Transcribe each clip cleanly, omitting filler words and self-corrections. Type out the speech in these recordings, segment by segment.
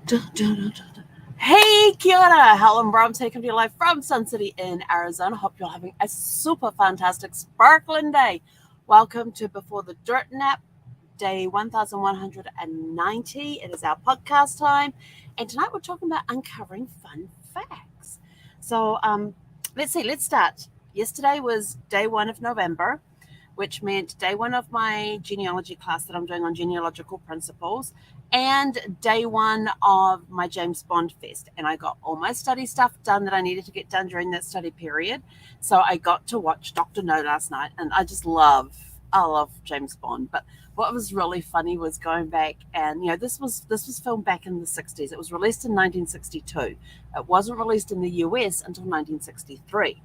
Hey, kia ora. Helen Brom taking to your life from Sun City in Arizona. Hope you're having a super fantastic, sparkling day. Welcome to Before the Dirt Nap, day 1190. It is our podcast time, and tonight we're talking about uncovering fun facts. So, let's see, let's start. Yesterday was day 1 of November, which meant day 1 of my genealogy class that I'm doing on genealogical principles, and day 1 of my James Bond Fest. And I got all my study stuff done that I needed to get done during that study period. So I got to watch Dr. No last night, and I love James Bond. But what was really funny was going back, and this was filmed back in the 60s. It was released in 1962. It wasn't released in the US until 1963.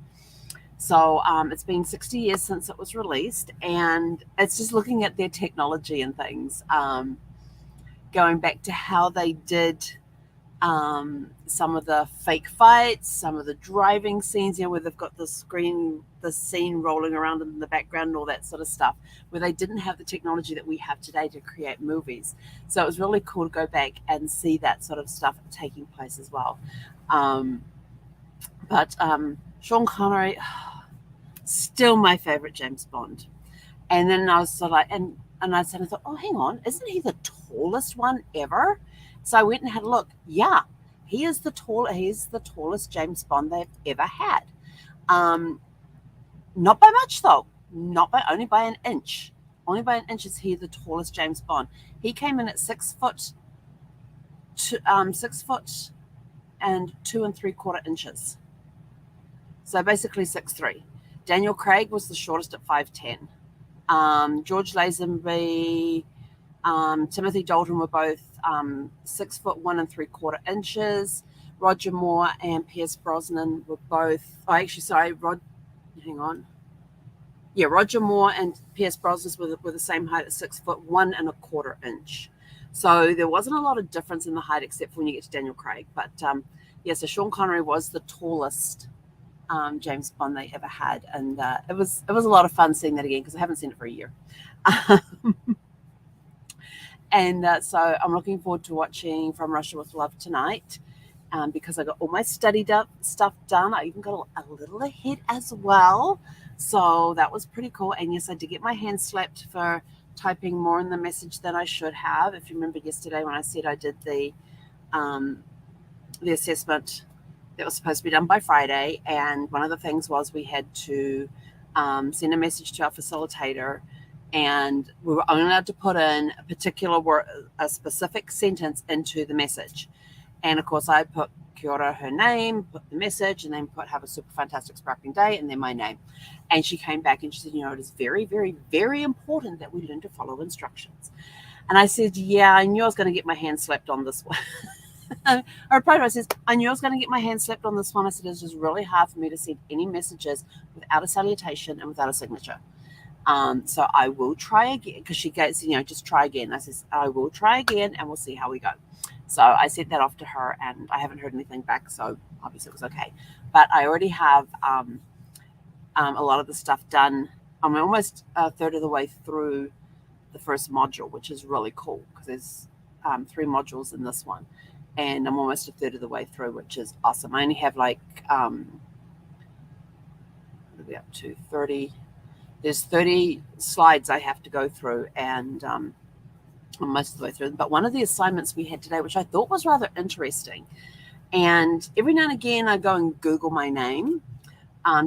So it's been 60 years since it was released, and it's just looking at their technology and things, going back to how they did some of the fake fights, some of the driving scenes, where they've got the scene rolling around in the background and all that sort of stuff, where they didn't have the technology that we have today to create movies. So it was really cool to go back and see that sort of stuff taking place as well. But Sean Connery, still my favorite James Bond. And then I was sort of like, and I thought, oh, hang on, isn't he the tallest one ever? So I went and had a look. Yeah, he's the tallest James Bond they've ever had. Not by much though. Only by an inch. Only by an inch is he the tallest James Bond. He came in at 6 foot, 6 foot and 2 3/4 inches. So basically 6'3". Daniel Craig was the shortest at 5'10". George Lazenby, Timothy Dalton were both 6 foot 1 3/4 inches. Roger Moore and Pierce Brosnan were both. Roger Moore and Pierce Brosnan were the same height at 6 foot 1 1/4 inch. So there wasn't a lot of difference in the height except for when you get to Daniel Craig. But so Sean Connery was the tallest James Bond they ever had, and it was a lot of fun seeing that again because I haven't seen it for a year. And so I'm looking forward to watching From Russia with Love tonight, because I got all my stuff done. I even got a little ahead as well, so that was pretty cool. And yes, I did get my hand slapped for typing more in the message than I should have. If you remember yesterday when I said I did the assessment that was supposed to be done by Friday, and one of the things was we had to send a message to our facilitator, and we were only allowed to put in a particular word, a specific sentence into the message. And of course I put kia ora, her name, put the message, and then put have a super fantastic sparkling day, and then my name. And she came back and she said, it is very, very, very important that we learn to follow instructions. And I said, yeah, I knew I was going to get my hand slapped on this one. I replied to her, I says, I knew I was going to get my hand slapped on this one. I said, it's just really hard for me to send any messages without a salutation and without a signature. So I will try again, because she goes, just try again. I says, I will try again and we'll see how we go. So I sent that off to her, and I haven't heard anything back, so obviously it was okay. But I already have a lot of the stuff done. I'm almost a third of the way through the first module, which is really cool because there's 3 modules in this one. And I'm almost a third of the way through, which is awesome. I only have what are we up to? 30. There's 30 slides I have to go through, and I'm most of the way through. But one of the assignments we had today, which I thought was rather interesting, and every now and again I go and Google my name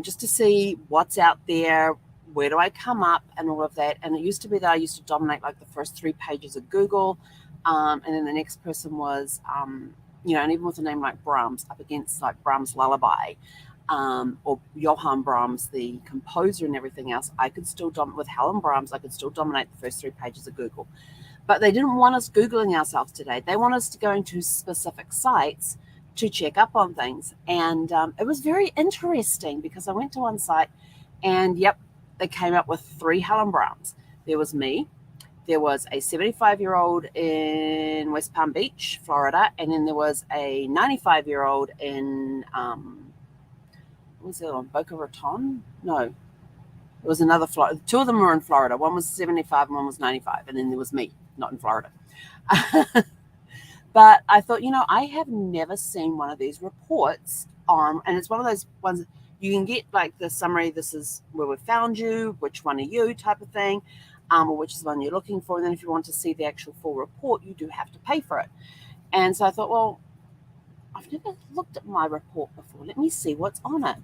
just to see what's out there, where do I come up, and all of that. And it used to be that I used to dominate the first 3 pages of Google. And then the next person was, and even with a name like Brahms, up against Brahms' Lullaby, or Johann Brahms, the composer, and everything else, I could still with Helen Brahms, I could still dominate the first 3 pages of Google. But they didn't want us Googling ourselves today. They want us to go into specific sites to check up on things. And it was very interesting because I went to one site, and yep, they came up with 3 Helen Brahms. There was me. There was a 75-year-old in West Palm Beach, Florida, and then there was a 95-year-old in, what was the other one, Boca Raton? No, it was another Florida. 2 of them were in Florida. One was 75 and one was 95, and then there was me, not in Florida. But I thought, I have never seen one of these reports on, and it's one of those ones you can get like the summary, this is where we found you, which one are you type of thing, or which is the one you're looking for. And then if you want to see the actual full report, you do have to pay for it. And so I thought, well, I've never looked at my report before. Let me see what's on it.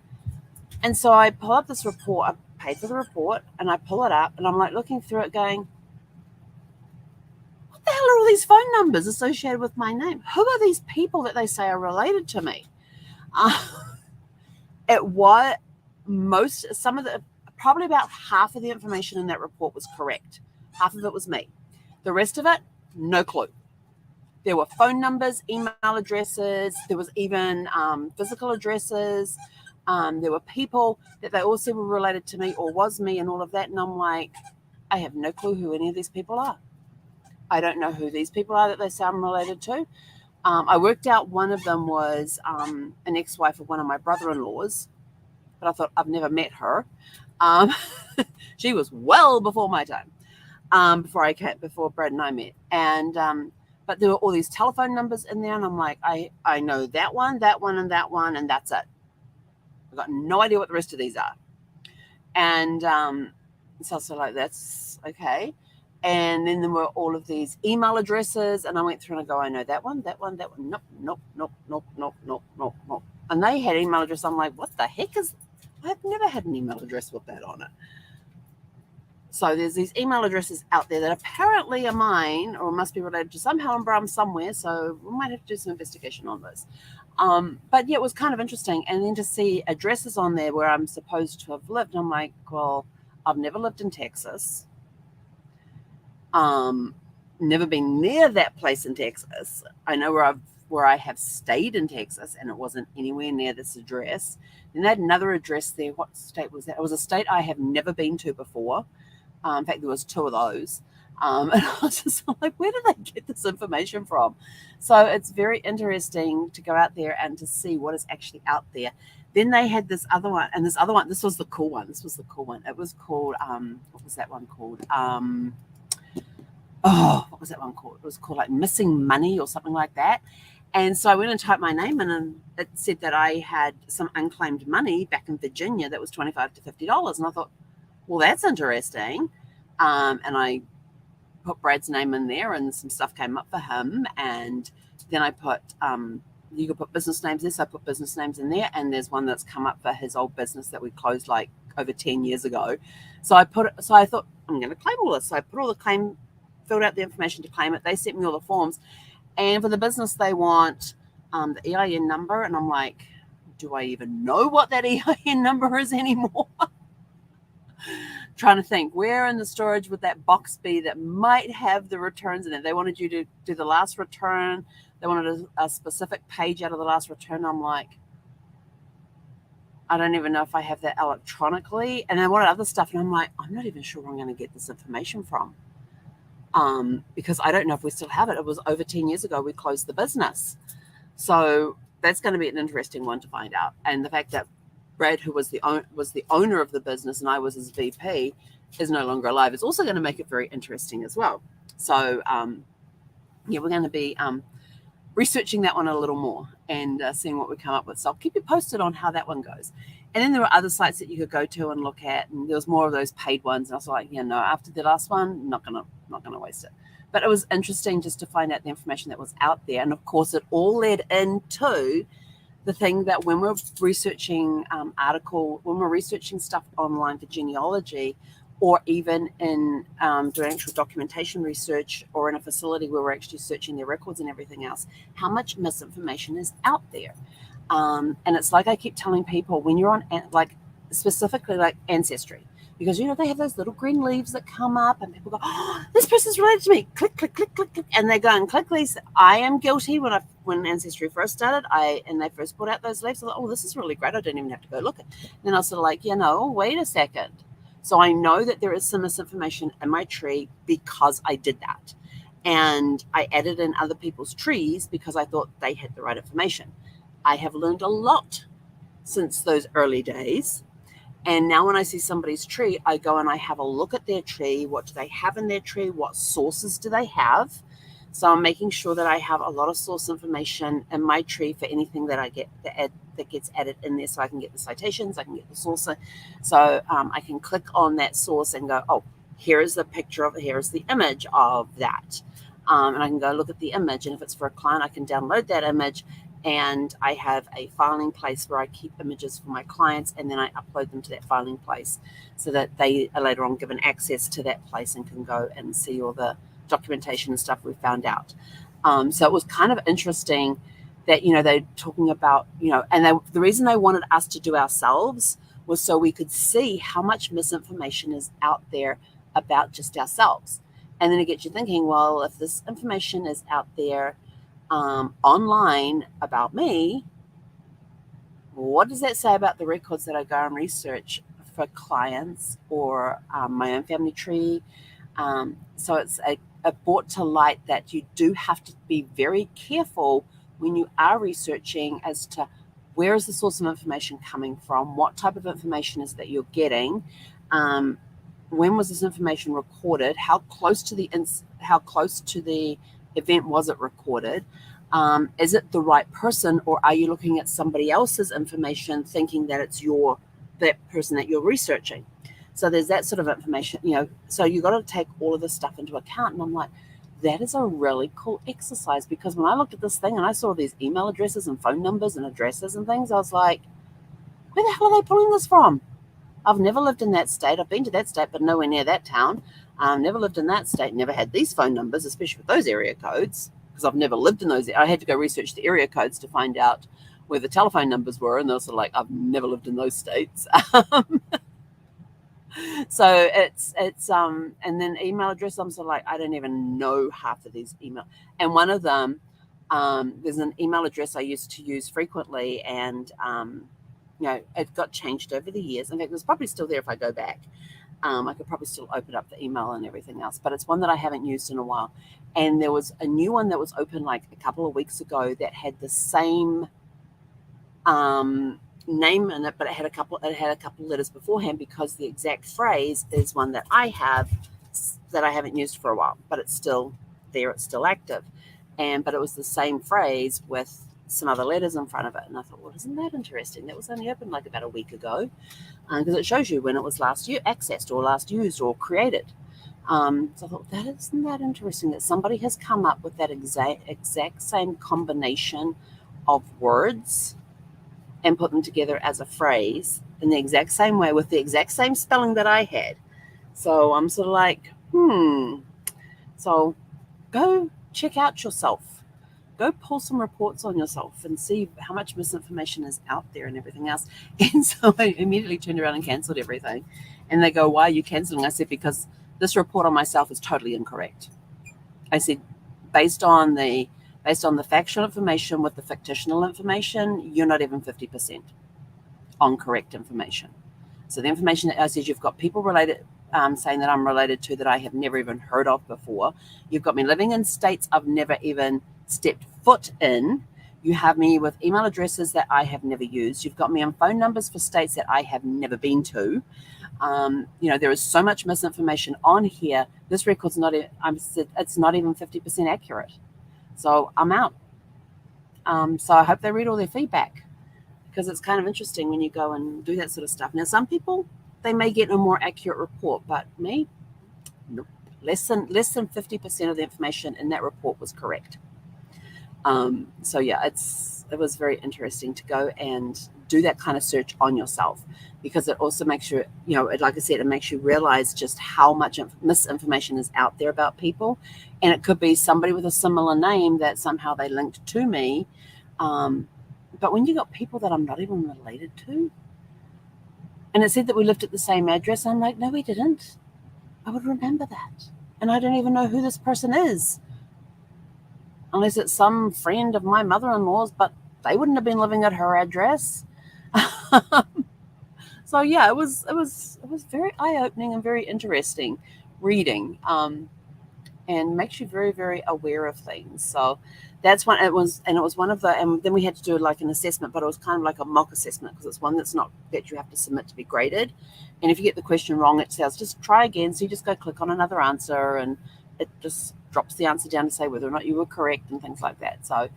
And so I pull up this report, I paid for the report, and I pull it up, and I'm like looking through it going, what the hell are all these phone numbers associated with my name? Who are these people that they say are related to me? It was probably about half of the information in that report was correct. Half of it was me. The rest of it, no clue. There were phone numbers, email addresses. There was even physical addresses. There were people that they all said were related to me or was me and all of that. And I'm like, I have no clue who any of these people are. I don't know who these people are that they say I'm related to. I worked out one of them was an ex-wife of one of my brother-in-laws, but I thought I've never met her. She was well before my time, before Brad and I met. And but there were all these telephone numbers in there, and I'm like, I know that one, and that one, and that's it. I've got no idea what the rest of these are. And so I was like, that's okay. And then there were all of these email addresses, and I went through and I go, I know that one. Nope. And they had email address. I'm like, what the heck I've never had an email address with that on it. So there's these email addresses out there that apparently are mine or must be related to some Helen Brown somewhere. So we might have to do some investigation on this. But yeah, it was kind of interesting. And then to see addresses on there where I'm supposed to have lived, I'm like, well, I've never lived in Texas. Never been near that place in Texas. I know where I have stayed in Texas, and it wasn't anywhere near this address. Then they had another address there. What state was that? It was a state I have never been to before. In fact, there was two of those. And I was just like, where did they get this information from? So it's very interesting to go out there and to see what is actually out there. Then they had this other one, and this was the cool one. It was called, what was that one called? What was that one called? It was called like Missing Money or something like that. And so I went and typed my name in, and it said that I had some unclaimed money back in Virginia that was $25 to $50. And I thought, well, that's interesting. And I put Brad's name in there, and some stuff came up for him. And then I put, you could put business names there. So I put business names in there. And there's one that's come up for his old business that we closed like over 10 years ago. So I thought, I'm going to claim all this. So I put all the filled out the information to claim it. They sent me all the forms. And for the business, they want the EIN number. And I'm like, do I even know what that EIN number is anymore? Trying to think, where in the storage would that box be that might have the returns in it? They wanted you to do the last return. They wanted a specific page out of the last return. I'm like, I don't even know if I have that electronically. And I wanted other stuff. And I'm like, I'm not even sure where I'm going to get this information from. Because I don't know if we still have it. It was over 10 years ago we closed the business. So that's going to be an interesting one to find out. And the fact that Brad, who was the owner of the business and I was his VP, is no longer alive is also going to make it very interesting as well. So, we're going to be researching that one a little more and seeing what we come up with. So I'll keep you posted on how that one goes. And then there were other sites that you could go to and look at, and there was more of those paid ones. And I was like, after the last one, not gonna waste it. But it was interesting just to find out the information that was out there. And of course, it all led into the thing that when we're researching when we're researching stuff online for genealogy, or even in doing actual documentation research, or in a facility where we're actually searching their records and everything else, how much misinformation is out there. And it's like I keep telling people, when you're on, like, specifically like Ancestry, because, they have those little green leaves that come up and people go, oh, this person's related to me. Click, click, click, click, click. And they go and click these. I am guilty. When Ancestry first started, and they first put out those leaves, I thought, oh, this is really great. I don't even have to go look at it. Then I was sort of like, wait a second. So I know that there is some misinformation in my tree because I did that. And I added in other people's trees because I thought they had the right information. I have learned a lot since those early days. And now when I see somebody's tree, I go and I have a look at their tree. What do they have in their tree? What sources do they have? So I'm making sure that I have a lot of source information in my tree for anything that I get that gets added in there, so I can get the citations, I can get the source. So I can click on that source and go, oh, here is the picture of it, here is the image of that. And I can go look at the image, and if it's for a client, I can download that image, and I have a filing place where I keep images for my clients, and then I upload them to that filing place so that they are later on given access to that place and can go and see all the documentation and stuff we found out. So it was kind of interesting that, they're talking about, and the reason they wanted us to do ourselves was so we could see how much misinformation is out there about just ourselves. And then it gets you thinking, well, if this information is out there online about me, what does that say about the records that I go and research for clients or my own family tree? So it's brought to light that you do have to be very careful when you are researching as to where is the source of information coming from, what type of information is that you're getting, when was this information recorded, how close to the event was it recorded, is it the right person, or are you looking at somebody else's information thinking that it's that person that you're researching? So there's that sort of information, so you got to take all of this stuff into account. And I'm like, that is a really cool exercise, because when I looked at this thing and I saw these email addresses and phone numbers and addresses and things, I was like, where the hell are they pulling this from? I've never lived in that state. I've been to that state, but nowhere near that town. Never lived in that state, never had these phone numbers, especially with those area codes, because I've never lived in those. I had to go research the area codes to find out where the telephone numbers were, and they were sort of like, I've never lived in those states. So it's and then email address, I'm sort of like, I don't even know half of these email. And one of them, there's an email address I used to use frequently, and it got changed over the years. In fact, it's probably still there if I go back. I could probably still open up the email and everything else, but it's one that I haven't used in a while. And there was a new one that was open like a couple of weeks ago that had the same name in it, but it had a couple letters beforehand, because the exact phrase is one that I have that I haven't used for a while, but it's still there, it's still active. But it was the same phrase with some other letters in front of it. And I thought, well, isn't that interesting? That was only open like about a week ago, because it shows you when it was last accessed or last used or created. So I thought, isn't that interesting that somebody has come up with that exact same combination of words and put them together as a phrase in the exact same way with the exact same spelling that I had. So I'm sort of like, So go check out yourself. Go pull some reports on yourself and see how much misinformation is out there and everything else. And so I immediately turned around and cancelled everything. And they go, why are you cancelling? I said, because this report on myself is totally incorrect. I said, based on the factual information with the fictional information, you're not even 50% on correct information. So the information that I said, you've got people related, saying that I'm related to that I have never even heard of before. You've got me living in states I've never even stepped foot in. You have me with email addresses that I have never used. You've got me on phone numbers for states that I have never been to. There is so much misinformation on here. This record's it's not even 50% accurate. So I'm out. So I hope they read all their feedback, because it's kind of interesting when you go and do that sort of stuff. Now, some people, they may get a more accurate report, but me, nope. Less than 50% of the information in that report was correct. So yeah, it was very interesting to go and do that kind of search on yourself, because it also makes you, like I said, it makes you realize just how much misinformation is out there about people. And it could be somebody with a similar name that somehow they linked to me. But when you got people that I'm not even related to, and it said that we lived at the same address, I'm like, no, we didn't. I would remember that. And I don't even know who this person is, unless it's some friend of my mother-in-law's, but they wouldn't have been living at her address. So yeah, it was very eye-opening and very interesting reading, and makes you very, very aware of things. So that's one. It was one of the, and then we had to do like an assessment, but it was kind of like a mock assessment, because it's one that's not that you have to submit to be graded. And if you get the question wrong, it says just try again. So you just go click on another answer, and it just drops the answer down to say whether or not you were correct and things like that. So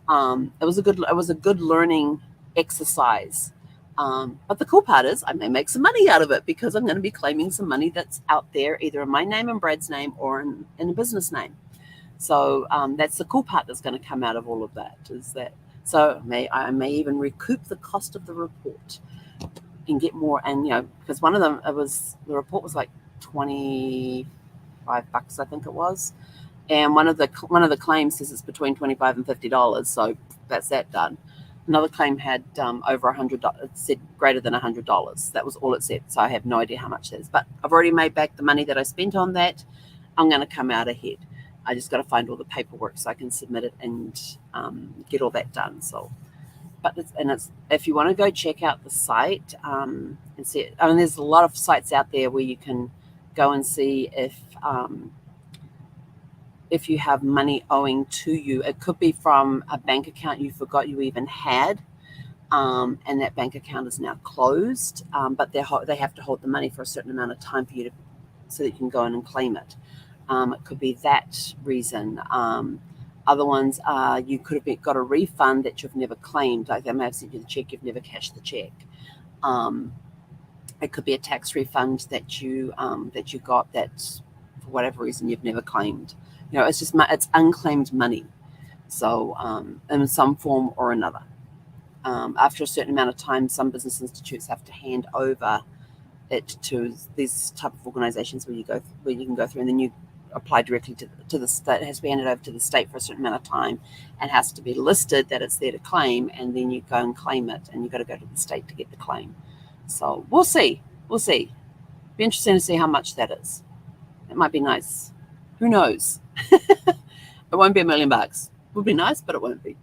it was a good learning exercise. But the cool part is I may make some money out of it because I'm going to be claiming some money that's out there, either in my name and Brad's name or in a business name. So that's the cool part that's going to come out of all of that, is that so I may even recoup the cost of the report and get more. And because one of them, the report was like $25, I think it was, and one of the claims says it's between $25 and $50. So that's that done. Another claim had over $100. It said greater than $100. That was all it said. So I have no idea how much that is. But I've already made back the money that I spent on that. I'm going to come out ahead. I just got to find all the paperwork so I can submit it and get all that done. So, if you want to go check out the site and see it, there's a lot of sites out there where you can go and see if you have money owing to you. It could be from a bank account you forgot you even had, and that bank account is now closed. But they have to hold the money for a certain amount of time for you so that you can go in and claim it. It could be that reason. Other ones are you could have got a refund that you've never claimed. Like they may have sent you the check, you've never cashed the check. It could be a tax refund that you got that for whatever reason you've never claimed. It's unclaimed money. So in some form or another. After a certain amount of time, some business institutes have to hand over it to these type of organizations where you can go through, and then you apply directly to the state. It has to be handed over to the state for a certain amount of time and has to be listed that it's there to claim, and then you go and claim it, and you've got to go to the state to get the claim. So we'll see. Be interesting to see how much that is. It might be nice. Who knows? It won't be $1 million. It would be nice, but it won't be.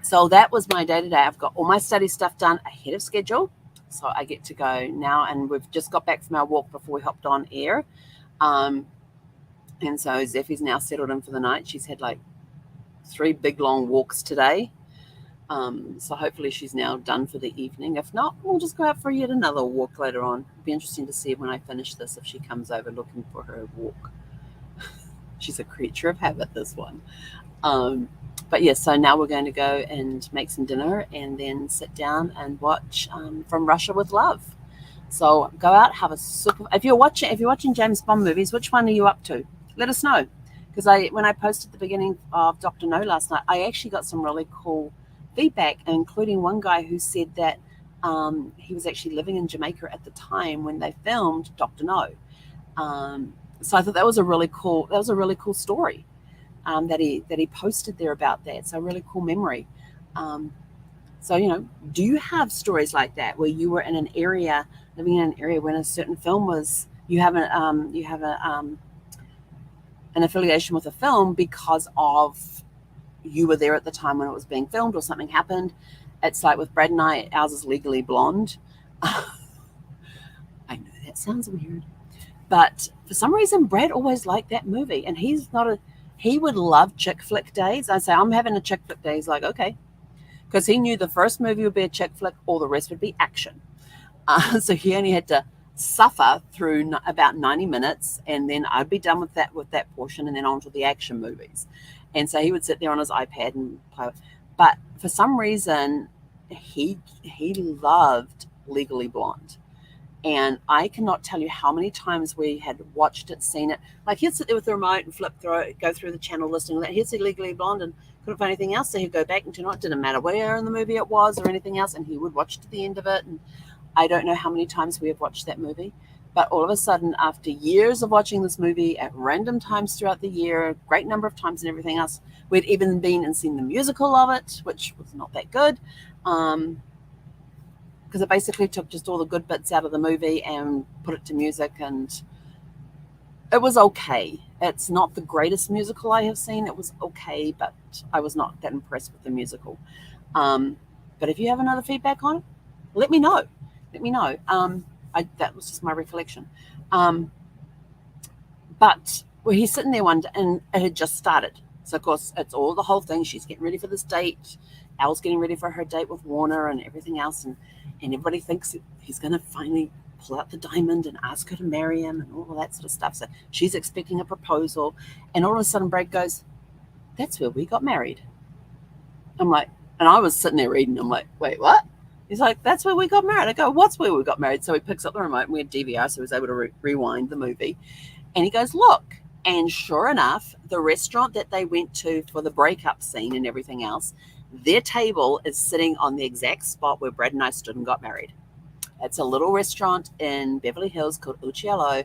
So that was my day-to-day. I've got all my study stuff done ahead of schedule. So I get to go now, and we've just got back from our walk before we hopped on air. And so Zeffie's now settled in for the night. She's had like 3 big, long walks today. So hopefully she's now done for the evening. If not, we'll just go out for yet another walk later on. It'll be interesting to see when I finish this if she comes over looking for her walk. She's a creature of habit, this one. But yes, so now we're going to go and make some dinner and then sit down and watch From Russia with Love. So go out, have a super. If you're watching James Bond movies, which one are you up to? Let us know, because when I posted the beginning of Dr. No last night, I actually got some really cool feedback, including one guy who said that he was actually living in Jamaica at the time when they filmed Dr. No. So I thought that was a really cool story. That he posted there about that. So a really cool memory. So do you have stories like that where you were in an area, living in an area when a certain film was? You have an affiliation with a film because of you were there at the time when it was being filmed, or something happened. It's like with Brad and I, ours is Legally Blonde. I know that sounds weird, but for some reason Brad always liked that movie, and he would love chick flick days. I say, I'm having a chick flick day. He's like, okay. Because he knew the first movie would be a chick flick, or the rest would be action. So he only had to suffer through about 90 minutes, and then I'd be done with that portion, and then on to the action movies. And so he would sit there on his iPad and play. But for some reason, he loved Legally Blonde. And I cannot tell you how many times we had watched it, seen it. Like he'd sit there with the remote and flip through it, go through the channel listing. He'd see Legally Blonde and couldn't find anything else. So he'd go back and turn on. It didn't matter where in the movie it was or anything else. And he would watch to the end of it. And I don't know how many times we have watched that movie. But all of a sudden, after years of watching this movie at random times throughout the year, a great number of times and everything else, we'd even been and seen the musical of it, which was not that good. Because it basically took just all the good bits out of the movie and put it to music, and it was okay. It's not the greatest musical I have seen. It was okay, but I was not that impressed with the musical. But if you have another feedback on it, let me know. That was just my recollection. But he's sitting there one day, and it had just started. So, of course, it's all the whole thing. She's getting ready for this date. Al's getting ready for her date with Warner and everything else. And everybody thinks he's going to finally pull out the diamond and ask her to marry him and all of that sort of stuff. So she's expecting a proposal. And all of a sudden Brad goes, that's where we got married. I'm like, and I was sitting there reading. I'm like, wait, what? He's like, that's where we got married. I go, what's where we got married? So he picks up the remote and we had DVR, so he was able to rewind the movie. And he goes, look. And sure enough, the restaurant that they went to for the breakup scene and everything else, their table is sitting on the exact spot where Brad and I stood and got married. It's a little restaurant in Beverly Hills called Uccello.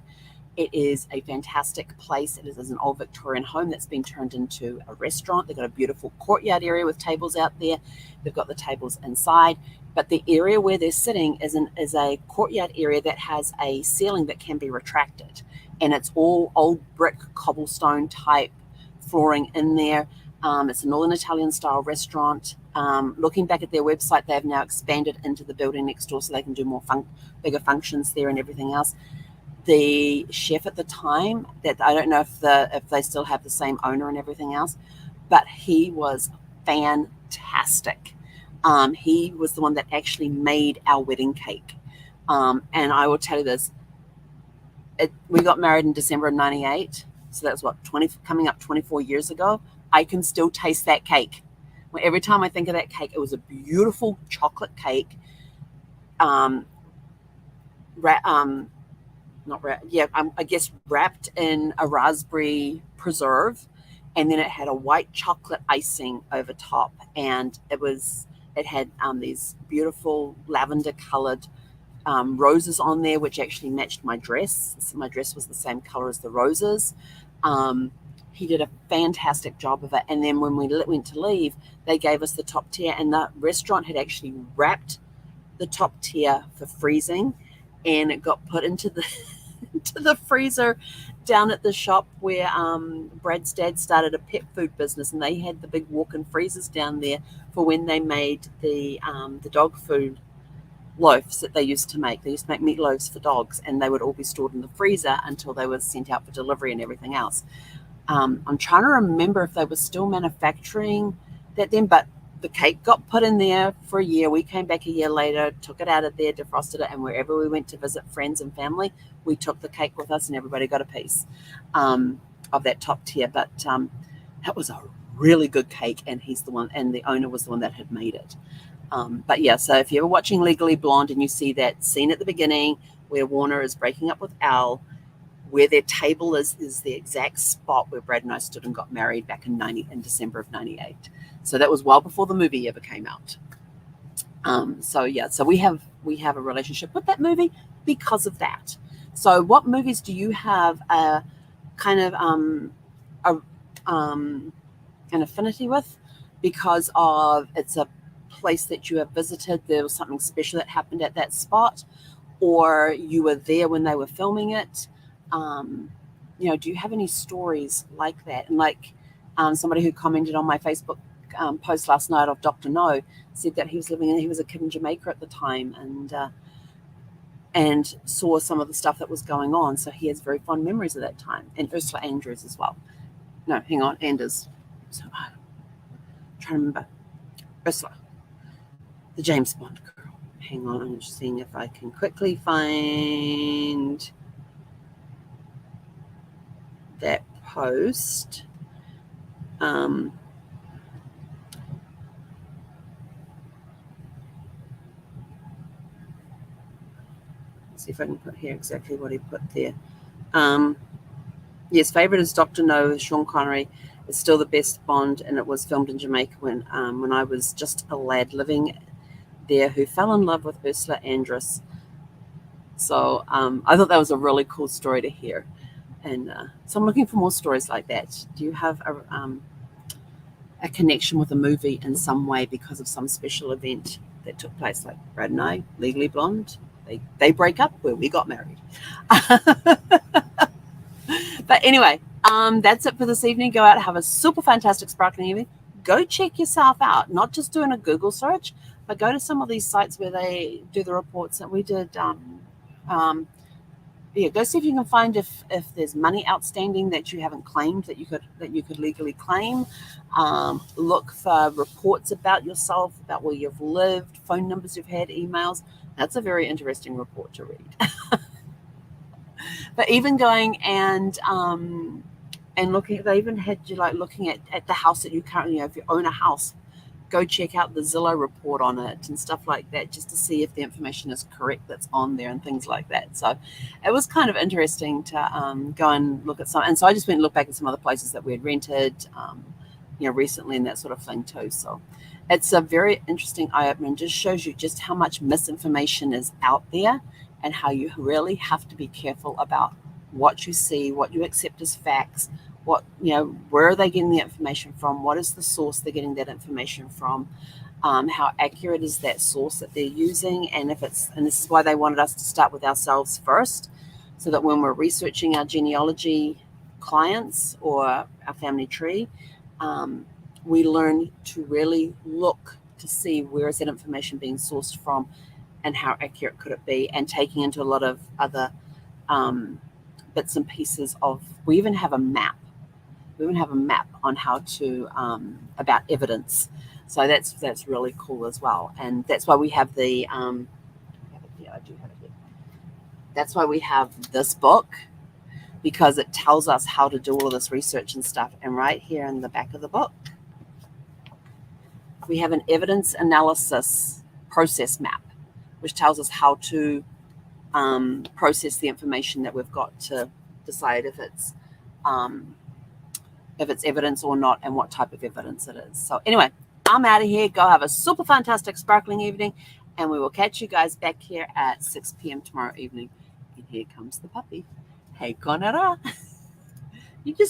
It is a fantastic place. It is an old Victorian home that's been turned into a restaurant. They've got a beautiful courtyard area with tables out there. They've got the tables inside. But the area where they're sitting is a courtyard area that has a ceiling that can be retracted. And it's all old brick, cobblestone type flooring in there. It's a Northern Italian style restaurant. Looking back at their website, they have now expanded into the building next door so they can do more bigger functions there and everything else. The chef at the time, that I don't know if they still have the same owner and everything else, but he was fantastic. He was the one that actually made our wedding cake. And I will tell you this, we got married in December of 98. So that was coming up 24 years ago. I can still taste that cake. Every time I think of that cake, it was a beautiful chocolate cake. I guess wrapped in a raspberry preserve, and then it had a white chocolate icing over top, and it had these beautiful lavender colored roses on there, which actually matched my dress. So my dress was the same color as the roses. He did a fantastic job of it. And then when we went to leave, they gave us the top tier, and the restaurant had actually wrapped the top tier for freezing, and it got put into the freezer down at the shop where Brad's dad started a pet food business, and they had the big walk-in freezers down there for when they made the dog food loaves that they used to make. They used to make meatloaves for dogs, and they would all be stored in the freezer until they were sent out for delivery and everything else. I'm trying to remember if they were still manufacturing that then, but the cake got put in there for a year. We came back a year later, took it out of there, defrosted it, and wherever we went to visit friends and family, we took the cake with us, and everybody got a piece of that top tier. But that was a really good cake, and he's the one, and the owner was the one that had made it. But yeah, so if you're ever watching Legally Blonde and you see that scene at the beginning where Warner is breaking up with Al, where their table is the exact spot where Brad and I stood and got married back in December of 98. So that was well before the movie ever came out. So we have a relationship with that movie because of that. So what movies do you have a kind of an affinity with because of it's a place that you have visited, there was something special that happened at that spot, or you were there when they were filming it? Do you have any stories like that? And like somebody who commented on my Facebook post last night of Dr. No said that he was a kid in Jamaica at the time and saw some of the stuff that was going on. So he has very fond memories of that time. And Ursula Andrews as well. No, hang on, Anders. So I'm trying to remember. Ursula, the James Bond girl. Hang on, I'm just seeing if I can quickly find that post. Let's see if I can put here exactly what he put there. Yes, favorite is Dr. No with Sean Connery. It's still the best Bond, and it was filmed in Jamaica when I was just a lad living there who fell in love with Ursula Andress. So I thought that was a really cool story to hear. And so I'm looking for more stories like that. Do you have a connection with a movie in some way because of some special event that took place, like Brad and I, Legally Blonde? They break up where we got married. But anyway, that's it for this evening. Go out, have a super fantastic sparkling evening. Go check yourself out, not just doing a Google search, but go to some of these sites where they do the reports that we did. Go see if you can find if there's money outstanding that you haven't claimed that you could legally claim. Look for reports about yourself, about where you've lived, phone numbers you've had, emails, That's a very interesting report to read. But even going and looking, they even had you like looking at the house that you currently, if you own a house, go check out the Zillow report on it and stuff like that, just to see if the information is correct that's on there and things like that. So it was kind of interesting to go and look at some. And so I just went and looked back at some other places that we had rented, recently and that sort of thing too. So it's a very interesting eye-opener and just shows you just how much misinformation is out there and how you really have to be careful about what you see, what you accept as facts, where are they getting the information from, what is the source they're getting that information from, how accurate is that source that they're using, and this is why they wanted us to start with ourselves first, so that when we're researching our genealogy clients or our family tree, we learn to really look to see where is that information being sourced from and how accurate could it be, and taking into a lot of other bits and pieces of, we even have a map on how to about evidence. So that's really cool as well. And that's why we have the that's why we have this book, because it tells us how to do all of this research and stuff. And right here in the back of the book, we have an evidence analysis process map, which tells us how to process the information that we've got to decide if it's evidence or not, and what type of evidence it is. So anyway, I'm out of here. Go have a super fantastic sparkling evening, and we will catch you guys back here at 6 p.m. tomorrow evening. And here comes the puppy. Hey, Conora. You just